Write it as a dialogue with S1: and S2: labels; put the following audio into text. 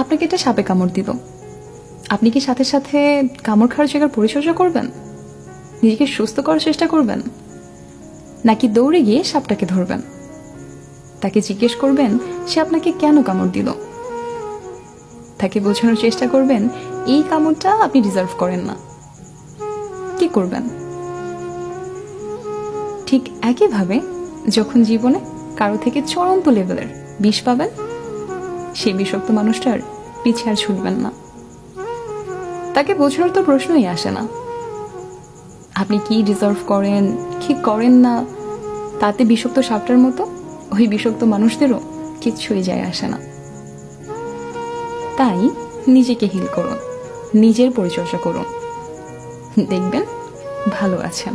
S1: আপনাকে এটা সাপে কামড় দিল, আপনি কি সাথে সাথে কামড় খাওয়ার জায়গার পরিচর্যা করবেন, নিজেকে সুস্থ করার চেষ্টা করবেন, নাকি দৌড়ে গিয়ে সাপটাকে ধরবেন, তাকে জিজ্ঞেস করবেন সে আপনাকে কেন কামড় দিল, তাকে বোঝানোর চেষ্টা করবেন এই কামড়টা আপনি ডিজার্ভ করেন না? কি করবেন? ঠিক একইভাবে যখন জীবনে কারো থেকে চূড়ান্ত লেভেলের বিষ পাবেন, সেই বিষাক্ত মানুষটার পিছে আর ছুটবেন না। তাকে বোঝানোর তো প্রশ্নই আসে না। আপনি কি ডিজার্ভ করেন কি করেন না, তাতে বিষাক্ত সাপটার মতো ওই বিষাক্ত মানুষদেরও কিচ্ছুই যায় আসে না। তাই নিজেকে হিল করুন, নিজের পরিচর্যা করুন, দেখবেন ভালো আছেন।